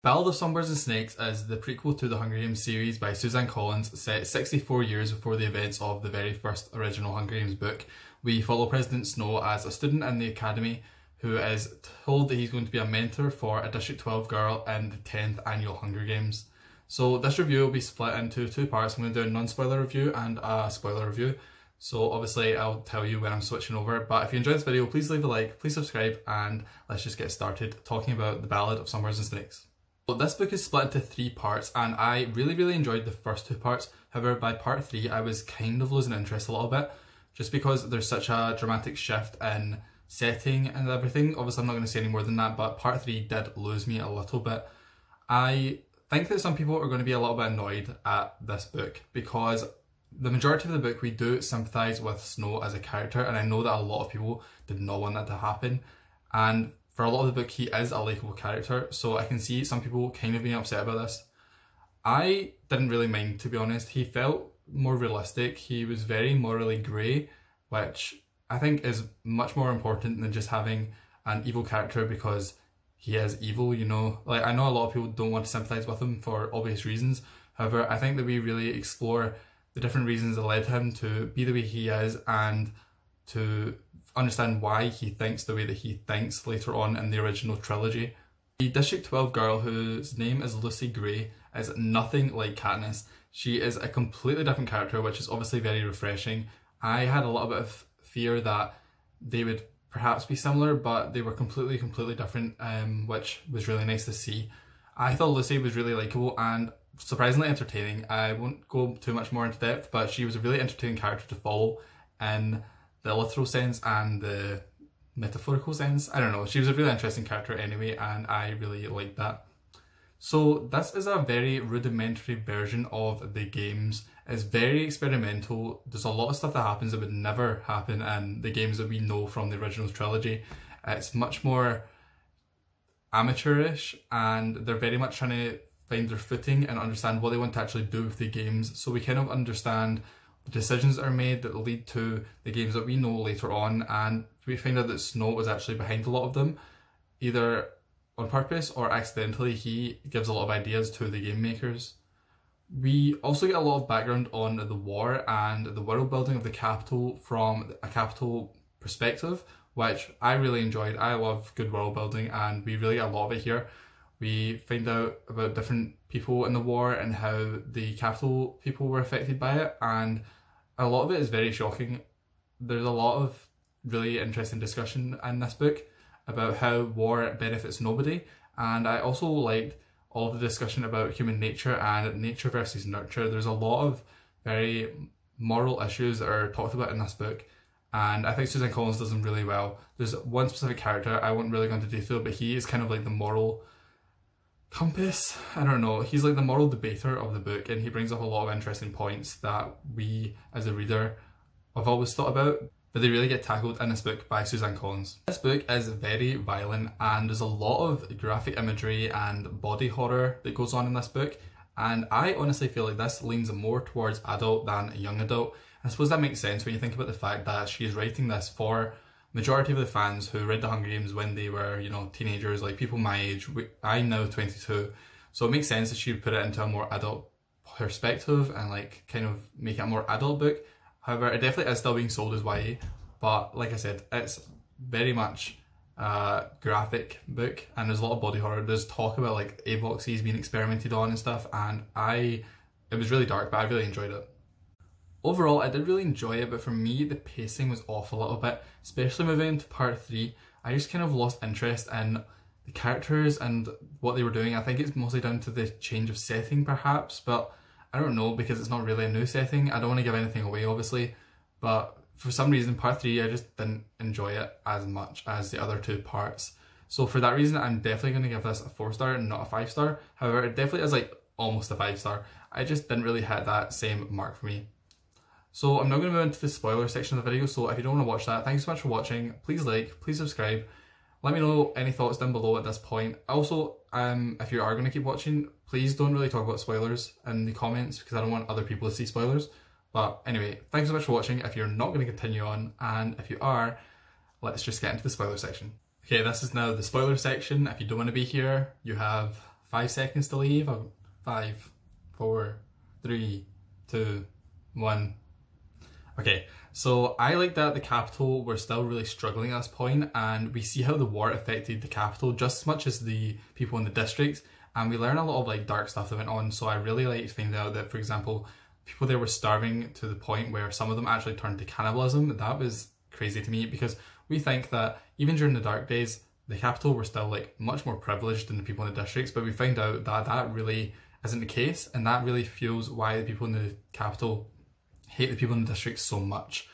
Ballad of Songbirds and Snakes is the prequel to the Hunger Games series by Suzanne Collins, set 64 years before the events of the very first original Hunger Games book. We follow President Snow as a student in the academy who is told that he's going to be a mentor for a District 12 girl in the 10th annual Hunger Games. So this review will be split into two parts. I'm going to do a non-spoiler review and a spoiler review. So obviously I'll tell you when I'm switching over, but if you enjoyed this video, please leave a like, please subscribe, and let's just get started talking about the Ballad of Songbirds and Snakes. So this book is split into three parts, and I really enjoyed the first two parts. However, by part three, I was kind of losing interest a little bit, just because there's such a dramatic shift in setting and everything. Obviously, I'm not going to say any more than that, but part three did lose me a little bit. I think that some people are going to be a little bit annoyed at this book, because the majority of the book we do sympathise with Snow as a character, and I know that a lot of people did not want that to happen. And for a lot of the book, he is a likeable character, so I can see some people kind of being upset about this. I didn't really mind, to be honest. He felt more realistic. He was very morally grey, which I think is much more important than just having an evil character because he is evil, you know. Like, I know a lot of people don't want to sympathise with him for obvious reasons. However, I think that we really explore the different reasons that led him to be the way he is, and to understand why he thinks the way that he thinks later on in the original trilogy. The District 12 girl, whose name is Lucy Gray, is nothing like Katniss. She is a completely different character, which is obviously very refreshing. I had a little bit of fear that they would perhaps be similar, but they were completely different, which was really nice to see. I thought Lucy was really likeable and surprisingly entertaining. I won't go too much more into depth, but she was a really entertaining character to follow in the literal sense and the metaphorical sense. I don't know, she was a really interesting character anyway, and I really liked that. So this is a very rudimentary version of the games. It's very experimental. There's a lot of stuff that happens that would never happen in the games that we know from the original trilogy. It's much more amateurish, and they're very much trying to find their footing and understand what they want to actually do with the games. So we kind of understand the decisions that are made that lead to the games that we know later on, and we find out that Snow was actually behind a lot of them, either on purpose or accidentally. He gives a lot of ideas to the game makers. We also get a lot of background on the war and the world building of the capital from a capital perspective, which I really enjoyed. I love good world building, and we really get a lot of it here. We find out about different people in the war and how the capital people were affected by it, and a lot of it is very shocking. There's a lot of really interesting discussion in this book about how war benefits nobody, and I also liked all of the discussion about human nature and nature versus nurture. There's a lot of very moral issues that are talked about in this book, and I think Suzanne Collins does them really well. There's one specific character, I won't really go into detail, but he is kind of like the moral compass. I don't know, he's like the moral debater of the book, and he brings up a lot of interesting points that we as a reader have always thought about, but they really get tackled in this book by Suzanne Collins. This book is very violent, and there's a lot of graphic imagery and body horror that goes on in this book, and I honestly feel like this leans more towards adult than young adult. I suppose that makes sense when you think about the fact that she is writing this for majority of the fans who read the Hunger Games when they were, you know, teenagers, like people my age. I'm now 22, so it makes sense that she would put it into a more adult perspective and like kind of make it a more adult book. However, it definitely is still being sold as YA, but like I said, it's very much a graphic book, and there's a lot of body horror. There's talk about like Avoxes being experimented on and stuff, and it was really dark, but I really enjoyed it. Overall, I did really enjoy it, but for me, the pacing was off a little bit, especially moving into part 3. I just kind of lost interest in the characters and what they were doing. I think it's mostly down to the change of setting, perhaps, but I don't know, because it's not really a new setting. I don't want to give anything away, obviously, but for some reason, part 3, I just didn't enjoy it as much as the other two parts. So for that reason, I'm definitely going to give this a 4-star and not a 5-star. However, it definitely is like almost a 5-star. I just didn't really hit that same mark for me. So I'm now going to move into the spoiler section of the video, so if you don't want to watch that, thanks so much for watching. Please like, please subscribe. Let me know any thoughts down below at this point. Also, if you are going to keep watching, please don't really talk about spoilers in the comments, because I don't want other people to see spoilers. But anyway, thanks so much for watching if you're not going to continue on, and if you are, let's just get into the spoiler section. Okay, this is now the spoiler section. If you don't want to be here, you have 5 seconds to leave. 5, 4, 3, 2, 1. Okay, so I like that the capital were still really struggling at this point, and we see how the war affected the capital just as much as the people in the districts, and we learn a lot of like dark stuff that went on. So I really liked finding out that, for example, people there were starving to the point where some of them actually turned to cannibalism. That was crazy to me, because we think that even during the dark days, the capital were still like much more privileged than the people in the districts, but we find out that that really isn't the case, and that really fuels why the people in the capital hate the people in the districts so much.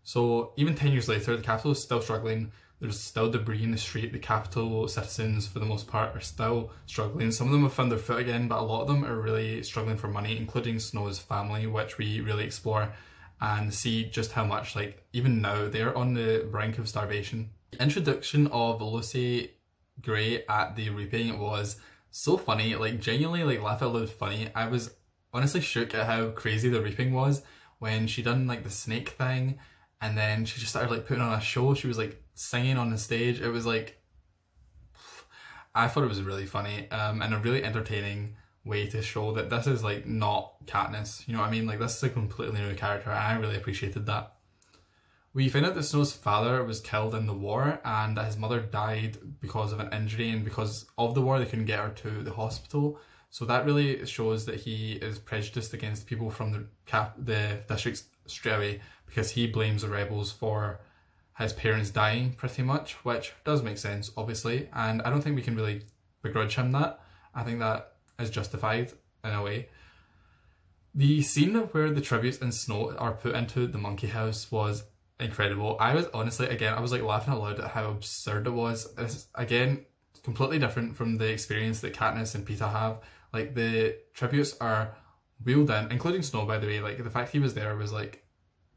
So even 10 years later, the capital is still struggling. There's still debris in the street. The capital citizens, for the most part, are still struggling. Some of them have found their foot again, but a lot of them are really struggling for money, including Snow's family, which we really explore and see just how much, like, even now, they're on the brink of starvation. The introduction of Lucy Gray at the reaping was so funny, like genuinely like laugh out loud funny. I was honestly shook at how crazy the reaping was when she done like the snake thing, and then she just started like putting on a show. She was like singing on the stage. It was like, I thought it was really funny, and a really entertaining way to show that this is like not Katniss, you know what I mean? Like this is a completely new character, and I really appreciated that. We find out that Snow's father was killed in the war, and that his mother died because of an injury, and because of the war they couldn't get her to the hospital. So that really shows that he is prejudiced against people from the districts straight away, because he blames the rebels for his parents dying pretty much, which does make sense obviously, and I don't think we can really begrudge him that. I think that is justified in a way. The scene where the tributes in Snow are put into the monkey house was incredible. I was honestly, again, I was like laughing out loud at how absurd it was. It's again completely different from the experience that Katniss and Peeta have. Like the tributes are wheeled in, including Snow by the way, like the fact he was there was like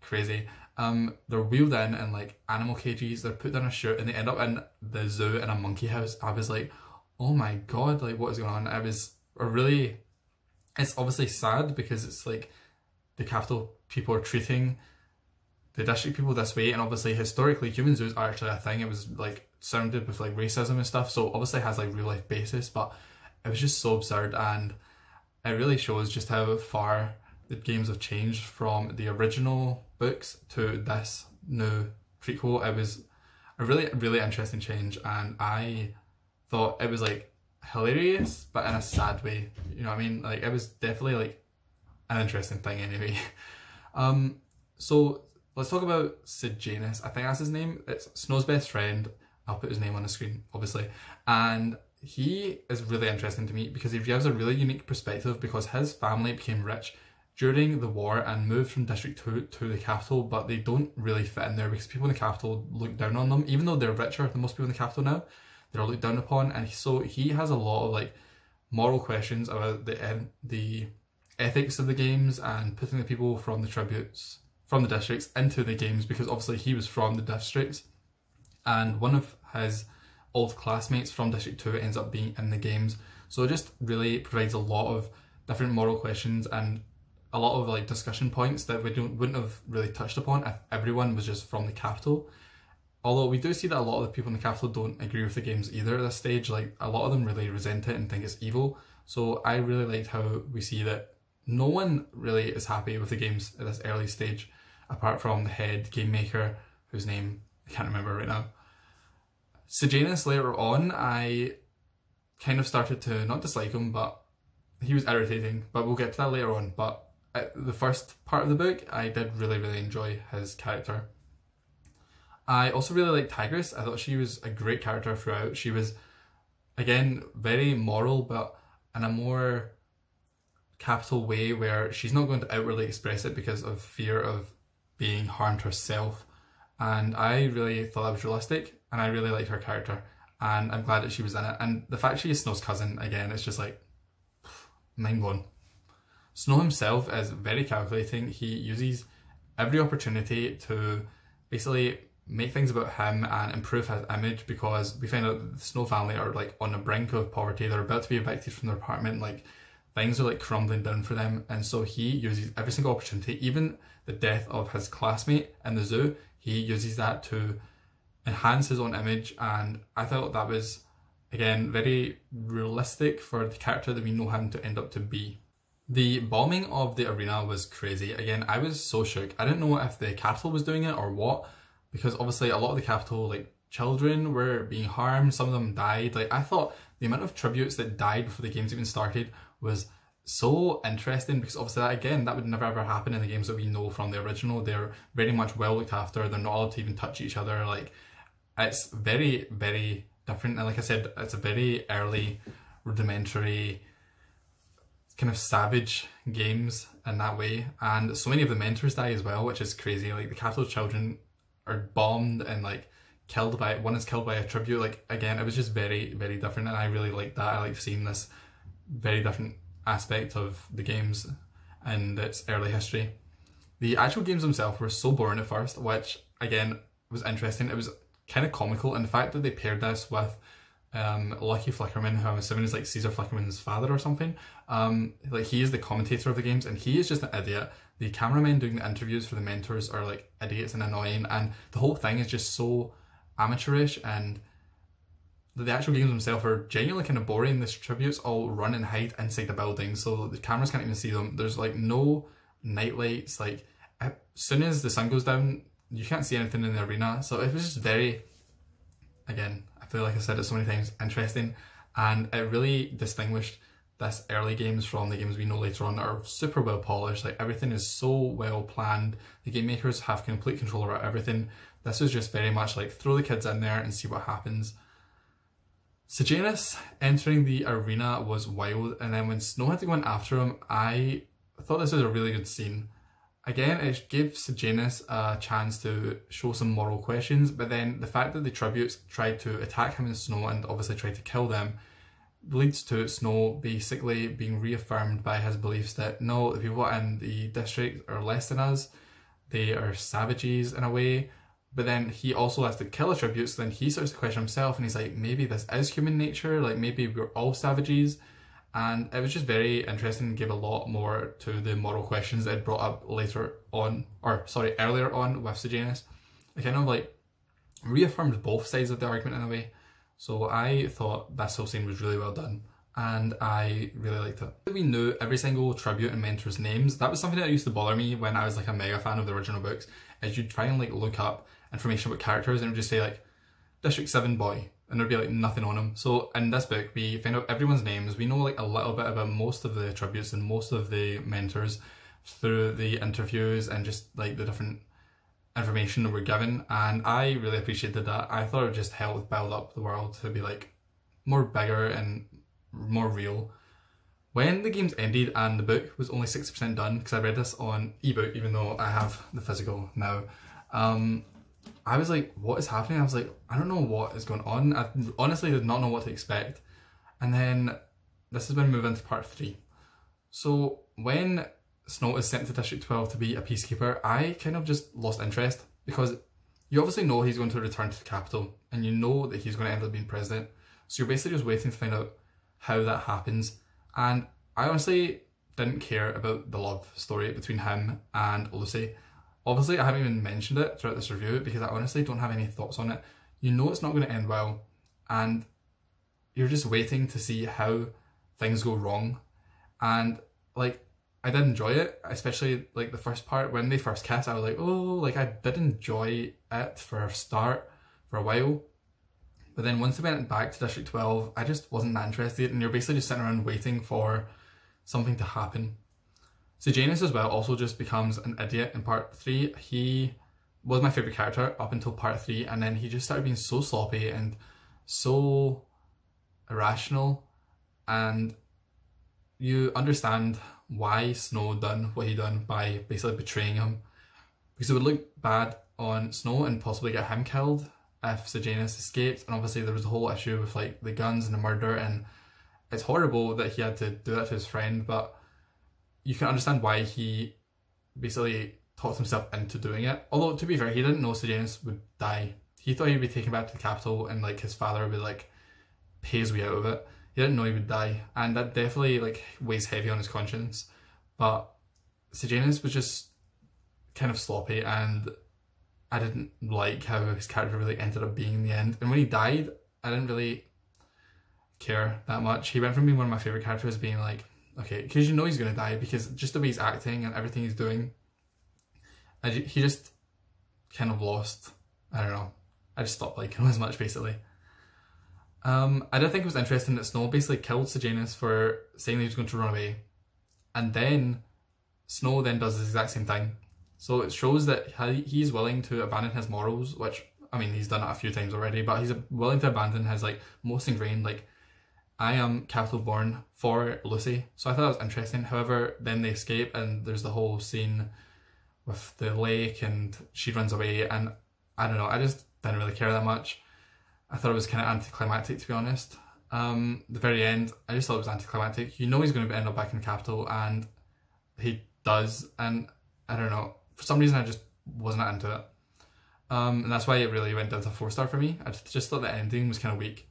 crazy. They're wheeled in like animal cages, they're put down a chute, and they end up in the zoo in a monkey house. I was like, oh my god, like what is going on? I was really, it's obviously sad because it's like the capital people are treating the district people this way, and obviously historically human zoos are actually a thing. It was like surrounded with like racism and stuff, so obviously it has like real life basis, but it was just so absurd, and it really shows just how far the games have changed from the original books to this new prequel. It was a really interesting change, and I thought it was like hilarious but in a sad way, you know what I mean? Like it was definitely like an interesting thing anyway. So let's talk about Sejanus. I think that's his name. It's Snow's best friend. I'll put his name on the screen obviously, and he is really interesting to me because he gives a really unique perspective, because his family became rich during the war and moved from District 2 to the capital, but they don't really fit in there because people in the capital look down on them. Even though they're richer than most people in the capital now, they're looked down upon, and so he has a lot of like moral questions about the ethics of the games and putting the people from the tributes from the districts into the games, because obviously he was from the districts, and one of his old classmates from District 2 ends up being in the games. So it just really provides a lot of different moral questions and a lot of like discussion points that we wouldn't have really touched upon if everyone was just from the capital. Although we do see that a lot of the people in the capital don't agree with the games either at this stage. Like a lot of them really resent it and think it's evil. So I really liked how we see that no one really is happy with the games at this early stage, apart from the head game maker, whose name I can't remember right now. Sejanus, later on, I kind of started to not dislike him, but he was irritating, but we'll get to that later on. But the first part of the book, I did really enjoy his character. I also really liked Tigress. I thought she was a great character throughout. She was, again, very moral, but in a more capital way, where she's not going to outwardly express it because of fear of being harmed herself. And I really thought that was realistic, and I really liked her character, and I'm glad that she was in it. And the fact she is Snow's cousin, again, it's just like mind blown. Snow himself is very calculating. He uses every opportunity to basically make things about him and improve his image, because we find out that the Snow family are like on the brink of poverty. They're about to be evicted from their apartment. Like things are like crumbling down for them, and so he uses every single opportunity, even the death of his classmate in the zoo, he uses that to enhance his own image. And I thought that was again, very realistic for the character that we know him to end up to be. The bombing of the arena was crazy. Again, I was so shook. I didn't know if the capital was doing it or what, because obviously a lot of the capital, like, children were being harmed, some of them died. Like, I thought the amount of tributes that died before the games even started was so interesting, because obviously that would never ever happen in the games that we know from the original. They're very much well looked after, they're not allowed to even touch each other. Like, it's very, very different, and like I said, it's a very early, rudimentary, kind of savage games in that way, and so many of the mentors die as well, which is crazy. Like, the capital children are bombed and like one is killed by a tribute. Like, again, it was just very, very different, and I really liked that. I liked seeing this very different aspect of the games and its early history. The actual games themselves were so boring at first, which again was interesting. It was kind of comical, and the fact that they paired this with Lucky Flickerman, who I'm assuming is like Caesar Flickerman's father or something. Like, he is the commentator of the games, and he is just an idiot. The cameramen doing the interviews for the mentors are like idiots and annoying, and the whole thing is just so amateurish, and the actual games themselves are genuinely kind of boring. The tributes all run and hide inside the building, so the cameras can't even see them. There's like no night lights. Like, as soon as the sun goes down, you can't see anything in the arena. So it was just very, again, I feel like I said it so many times, interesting, and it really distinguished this early games from the games we know later on that are super well polished. Like, everything is so well planned. The game makers have complete control over everything. This was just very much like, throw the kids in there and see what happens. Sejanus entering the arena was wild, and then when Snow had to go in after him, I thought this was a really good scene. Again, it gave Sejanus a chance to show some moral questions, but then the fact that the tributes tried to attack him and Snow and obviously tried to kill them leads to Snow basically being reaffirmed by his beliefs that no, the people in the district are less than us, they are savages in a way. But then he also has to kill the tributes, so then he starts to question himself, and he's like, maybe this is human nature, like maybe we're all savages. And it was just very interesting and gave a lot more to the moral questions that it brought up earlier on with Sejanus. It kind of like reaffirmed both sides of the argument in a way. So I thought this whole scene was really well done, and I really liked it. We knew every single tribute and mentor's names. That was something that used to bother me when I was like a mega fan of the original books, is you'd try and like look up information about characters and it would just say like District 7 boy, and there'd be like nothing on him. So in this book we find out everyone's names. We know like a little bit about most of the tributes and most of the mentors through the interviews and just like the different information that we're given, and I really appreciated that. I thought it just helped build up the world to be like more bigger and more real. When the games ended and the book was only 60% done, because I read this on ebook even though I have the physical now, I was like, what is happening? I was like, I don't know what is going on. I honestly did not know what to expect. And then this is when we move into part 3. So when Snow is sent to District 12 to be a peacekeeper, I kind of just lost interest, because you obviously know he's going to return to the capital and you know that he's going to end up being president. So you're basically just waiting to find out how that happens. And I honestly didn't care about the love story between him and Lucy. Obviously, I haven't even mentioned it throughout this review because I honestly don't have any thoughts on it. You know it's not going to end well, and you're just waiting to see how things go wrong. And like, I did enjoy it, especially like the first part when they first kiss. I was like, oh, like I did enjoy it for a start, for a while. But then once they went back to District 12, I just wasn't that interested, and you're basically just sitting around waiting for something to happen. Sejanus as well also just becomes an idiot in part 3. He was my favourite character up until part 3, and then he just started being so sloppy and so irrational, and you understand why Snow done what he done by basically betraying him, because it would look bad on Snow and possibly get him killed if Sejanus escaped. And obviously there was the whole issue with like the guns and the murder, and it's horrible that he had to do that to his friend, but you can understand why he basically talked himself into doing it. Although, to be fair, he didn't know Sejanus would die. He thought he'd be taken back to the capital and like his father would like pay his way out of it. He didn't know he would die, and that definitely like weighs heavy on his conscience. But Sejanus was just kind of sloppy, and I didn't like how his character really ended up being in the end. And when he died, I didn't really care that much. He went from being one of my favourite characters being like, okay, because you know he's going to die because just the way he's acting and everything he's doing, he just kind of lost. I don't know. I just stopped liking him as much, basically. I did think it was interesting that Snow basically killed Sejanus for saying that he was going to run away. And then Snow then does the exact same thing. So it shows that he's willing to abandon his morals, which, I mean, he's done it a few times already, but he's willing to abandon his, like, most ingrained, like, I am capital born for Lucy. So I thought that was interesting. However, then they escape and there's the whole scene with the lake and she runs away, and I don't know, I just didn't really care that much. I thought it was kind of anticlimactic, to be honest. The very end, I just thought it was anticlimactic. You know he's going to end up back in the capital, and he does, and I don't know, for some reason I just wasn't into it. And that's why it really went down to 4-star for me. I just thought the ending was kind of weak.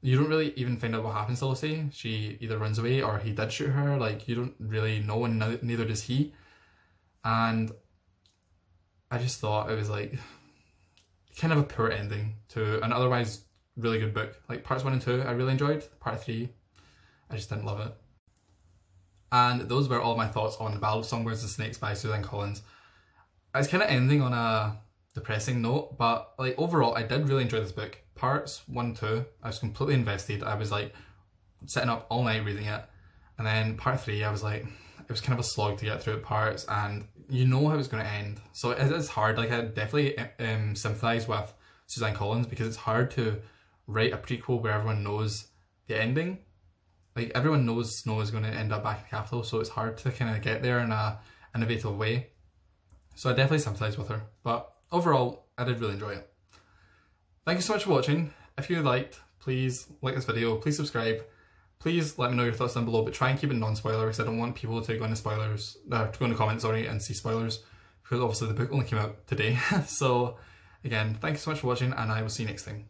You don't really even find out what happens to Lucy. She either runs away or he did shoot her. Like, you don't really know, and neither does he. And I just thought it was like kind of a poor ending to an otherwise really good book. Like parts 1 and 2 I really enjoyed. Part 3 I just didn't love it. And those were all my thoughts on The Ballad of Songbirds and Snakes by Suzanne Collins. It's kind of ending on a depressing note, but like overall I did really enjoy this book. Parts 1 and 2 I was completely invested. I was like sitting up all night reading it, and then part 3 I was like, it was kind of a slog to get through parts, and you know how it's going to end, so it is hard. Like I definitely sympathise with Suzanne Collins, because it's hard to write a prequel where everyone knows the ending. Like everyone knows Snow is going to end up back in the capital, so it's hard to kind of get there in a innovative way. So I definitely sympathise with her, but overall I did really enjoy it. Thank you so much for watching. If you liked, please like this video, please subscribe, please let me know your thoughts down below, but try and keep it non-spoiler, because I don't want people to go into spoilers, to go into comments, sorry, and see spoilers, because obviously the book only came out today. So again, thank you so much for watching, and I will see you next time.